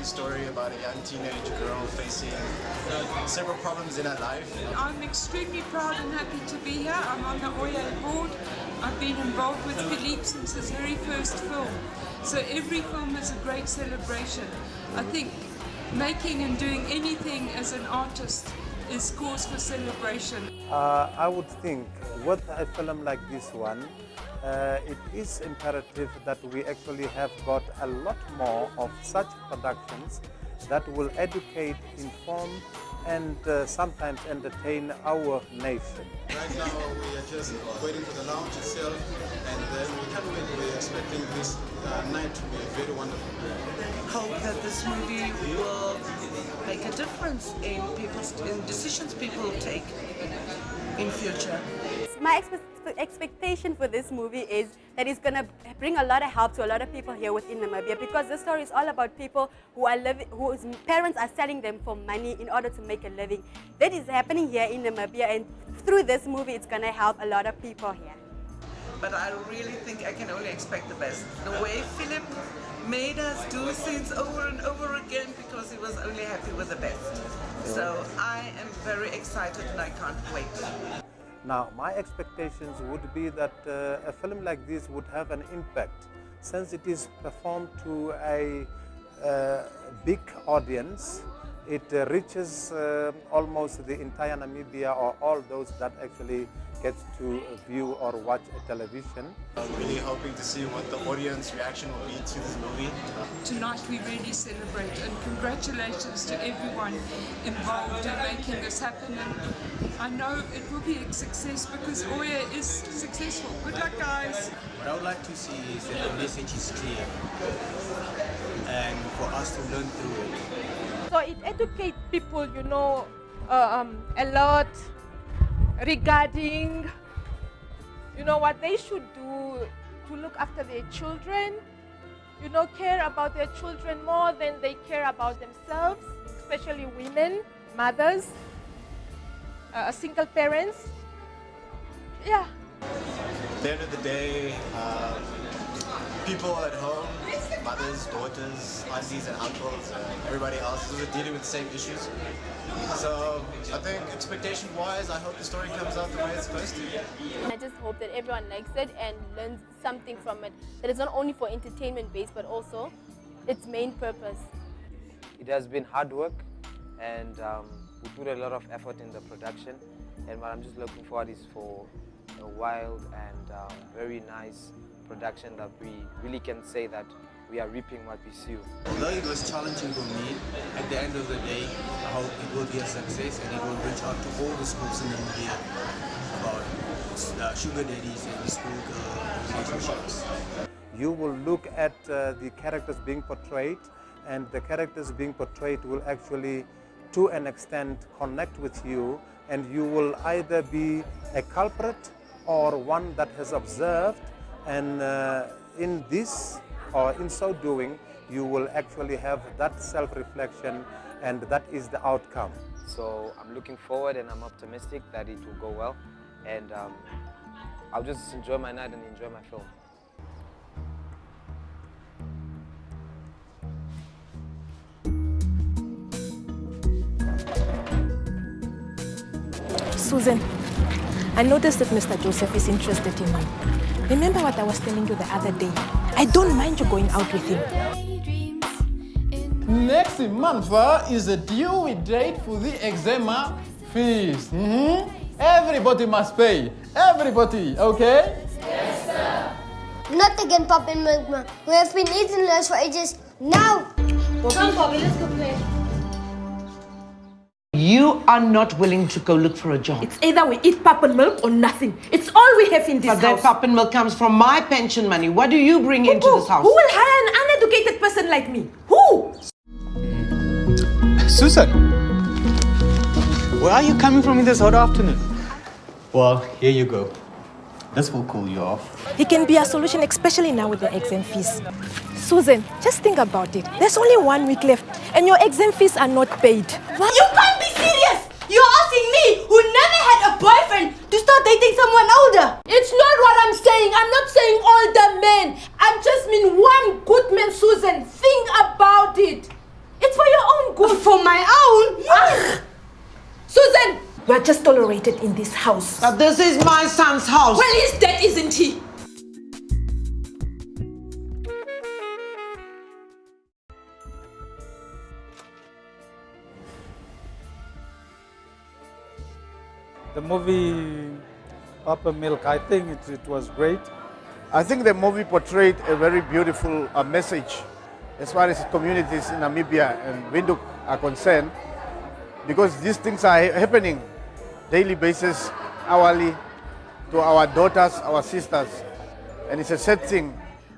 story about a young teenage girl facing several problems in her life. I'm extremely proud and happy to be here. I'm on the OYA board. I've been involved with Philippe since his very first film. So every film is a great celebration. I think making and doing anything as an artist is cause for celebration. I would think with a film like this one, it is imperative that we actually have got a lot more of such productions that will educate, inform, and sometimes entertain our nation. Right now we are just waiting for the launch itself, and then we can't wait. We're expecting this night to be very wonderful. Hope that this movie will make a difference in decisions people take in future. My expectation for this movie is that it's going to bring a lot of help to a lot of people here within Namibia, because this story is all about people who are whose parents are selling them for money in order to make a living. That is happening here in Namibia, and through this movie it's going to help a lot of people here. But I really think I can only expect the best. The way Philip made us do things over and over again because he was only happy with the best. So I am very excited and I can't wait. Now, my expectations would be that a film like this would have an impact, since it is performed to a big audience. It reaches almost the entire Namibia, or all those that actually get to view or watch a television. I'm really hoping to see what the audience reaction will be to this movie. Tonight we really celebrate, and congratulations to everyone involved in making this happen. And I know it will be a success because OYA is successful. Good luck, guys. What I would like to see is that the message is clear and for us to learn through it. So it educates people, you know, a lot regarding, you know, what they should do to look after their children, you know, care about their children more than they care about themselves, especially women, mothers, single parents. Yeah. At the end of the day, people at home, mothers, daughters, aunties and uncles, and everybody else is dealing with the same issues. So I think expectation-wise, I hope the story comes out the way it's supposed to. I just hope that everyone likes it and learns something from it. That it's not only for entertainment based, but also its main purpose. It has been hard work, and we put a lot of effort in the production. And what I'm just looking forward is for a wild and very nice production that we really can say that we are reaping what we sow. Although it was challenging for me, at the end of the day, I hope it will be a success and it will reach out to all the schools in India about sugar daddies and schoolgirl relationships. You will look at the characters being portrayed, and the characters being portrayed will actually, to an extent, connect with you, and you will either be a culprit or one that has observed, and in this, or in so doing, you will actually have that self-reflection, and that is the outcome. So I'm looking forward and I'm optimistic that it will go well, and I'll just enjoy my night and enjoy my film. Susan, I noticed that Mr. Joseph is interested in you. Remember what I was telling you the other day? I don't mind you going out with him. Next month is the due date for the exam fees. Everybody must pay. Everybody, okay? Yes, sir. Not again, Pap and Milk Man. We have been eating lunch for ages. Now! Come, Bobby, let's go play. You are not willing to go look for a job. It's either we eat Pap and Milk or nothing. It's all we have in this But house. that Pap and Milk comes from my pension money. What do you bring into this house? Who will hire an uneducated person like me? Who? Susan, where are you coming from in this hot afternoon? Well, here you go. This will cool you off. It can be a solution, especially now with the exam fees. Susan, just think about it. There's only 1 week left, and your exam fees are not paid. What? You can't be serious! You're asking me, who never had a boyfriend, to start dating someone older! It's not what I'm saying. I'm not saying older men. I just mean one good man, Susan. Think about it. for my own. Ah. Susan, we're just tolerated in this house. But this is my son's house. Well, he's dead, isn't he? The movie Pap And Milk, I think it was great. I think the movie portrayed a very beautiful message as far as communities in Namibia and Windhoek are concerned, because these things are happening daily basis, hourly, to our daughters, our sisters, and it's a sad thing.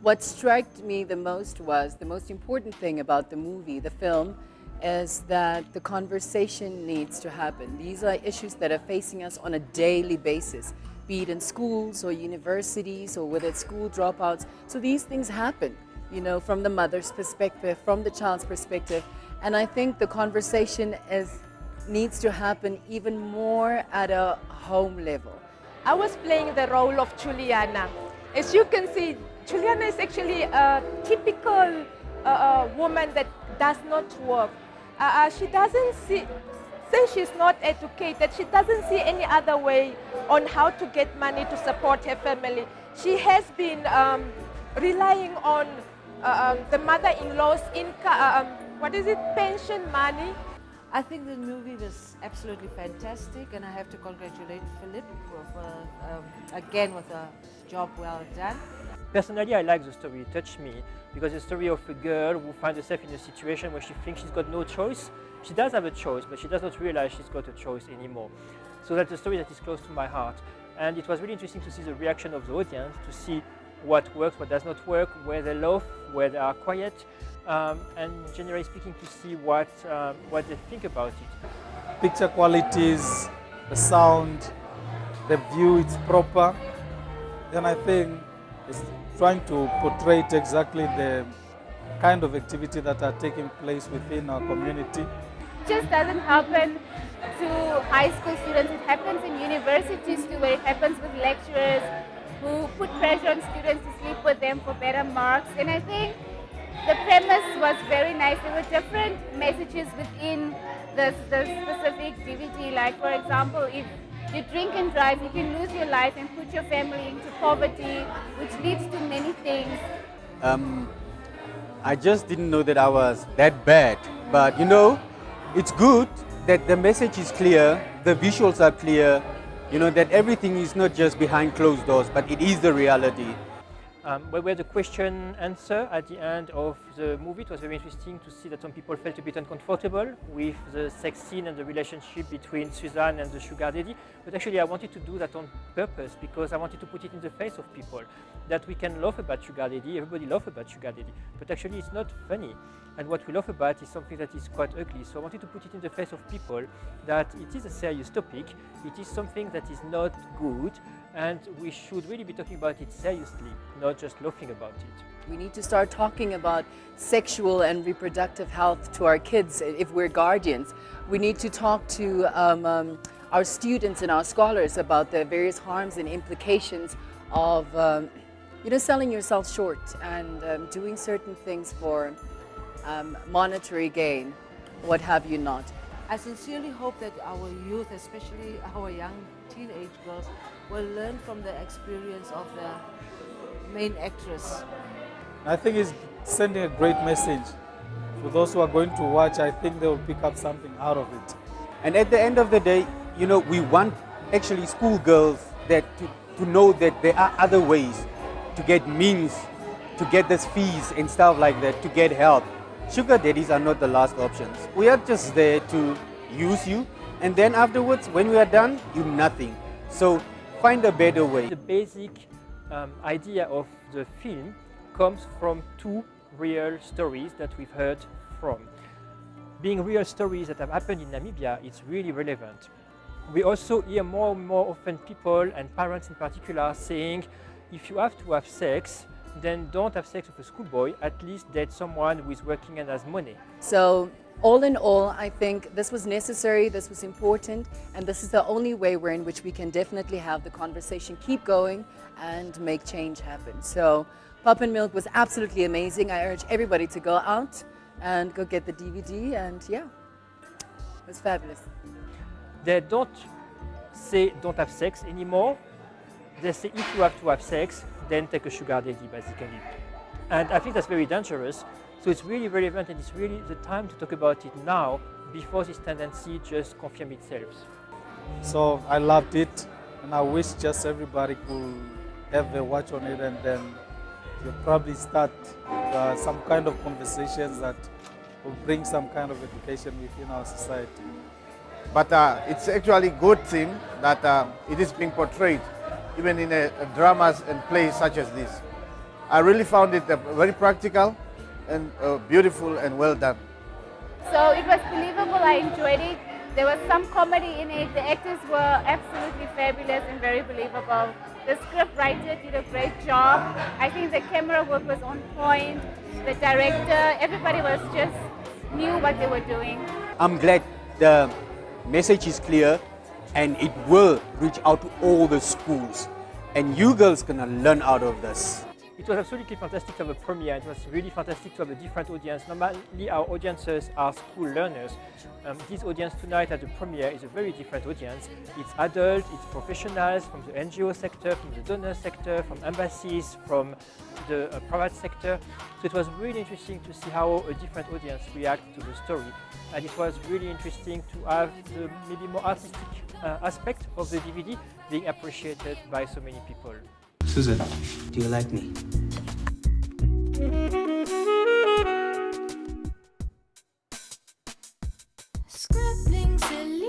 What struck me the most was, the most important thing about the movie, the film, is that the conversation needs to happen. These are issues that are facing us on a daily basis, be it in schools or universities or whether it's school dropouts. So these things happen, you know, from the mother's perspective, from the child's perspective. And I think the conversation needs to happen even more at a home level. I was playing the role of Juliana. As you can see, Juliana is actually a typical woman that does not work. She doesn't see, since she's not educated, she doesn't see any other way on how to get money to support her family. She has been relying on the mother-in-law's income, pension money. I think the movie was absolutely fantastic, and I have to congratulate Philip again with a job well done. Personally, I like the story. It touched me because it's a story of a girl who finds herself in a situation where she thinks she's got no choice. She does have a choice, but she does not realize she's got a choice anymore. So that's a story that is close to my heart. And it was really interesting to see the reaction of the audience, to see what works, what does not work, where they laugh, where they are quiet, and generally speaking, to see what they think about it. Picture qualities, the sound, the view, it's proper. Then I think it's trying to portray exactly the kind of activity that are taking place within our community. It just doesn't happen to high school students, it happens in universities too, where it happens with lecturers who put pressure on students to sleep with them for better marks. And I think the premise was very nice. There were different messages within the specific DVD, like for example, if you drink and drive, you can lose your life and put your family into poverty, which leads to many things. I just didn't know that I was that bad, but you know, it's good that the message is clear, the visuals are clear, you know, that everything is not just behind closed doors, but it is the reality. We had a question answer at the end of the movie. It was very interesting to see that some people felt a bit uncomfortable with the sex scene and the relationship between Suzanne and the sugar daddy. But actually I wanted to do that on purpose because I wanted to put it in the face of people. That we can laugh about sugar daddy, everybody laughs about sugar daddy, but actually it's not funny. And what we laugh about is something that is quite ugly. So I wanted to put it in the face of people that it is a serious topic, it is something that is not good, and we should really be talking about it seriously, not just laughing about it. We need to start talking about sexual and reproductive health to our kids if we're guardians. We need to talk to our students and our scholars about the various harms and implications of selling yourself short and doing certain things for monetary gain, what have you not. I sincerely hope that our youth, especially our young teenage girls, will learn from the experience of the main actress. I think it's sending a great message. For those who are going to watch, I think they will pick up something out of it. And at the end of the day, you know, we want actually schoolgirls that to know that there are other ways to get means, to get these fees and stuff like that, to get help. Sugar daddies are not the last options. We are just there to use you, and then afterwards, when we are done, you're nothing. So find a better way. The basic idea of the film comes from two real stories that we've heard from. Being real stories that have happened in Namibia, it's really relevant. We also hear more and more often people, and parents in particular, saying, if you have to have sex, then don't have sex with a schoolboy, at least date someone who is working and has money. So all in all, I think this was necessary, this was important, and this is the only way in which we can definitely have the conversation keep going and make change happen. So Pap and Milk was absolutely amazing. I urge everybody to go out and go get the DVD, and yeah. It was fabulous. They don't say don't have sex anymore. They say if you have to have sex, then take a sugar daddy, basically. And I think that's very dangerous. So it's really relevant, and it's really the time to talk about it now before this tendency just confirms itself. So I loved it, and I wish just everybody could have a watch on it, and then you'll probably start some kind of conversations that will bring some kind of education within our society. But it's actually a good thing that it is being portrayed, even in dramas and plays such as this. I really found it very practical and beautiful and well done. So it was believable, I enjoyed it. There was some comedy in it. The actors were absolutely fabulous and very believable. The script writer did a great job. I think the camera work was on point. The director, everybody was just knew what they were doing. I'm glad the message is clear and it will reach out to all the schools. And you girls gonna learn out of this. It was absolutely fantastic to have a premiere. It was really fantastic to have a different audience. Normally our audiences are school learners. This audience tonight at the premiere is a very different audience. It's adult, it's professionals from the NGO sector, from the donor sector, from embassies, from the private sector. So it was really interesting to see how a different audience reacts to the story. And it was really interesting to have the maybe more artistic aspect of the DVD being appreciated by so many people. Susan, do you like me? Scribbling silly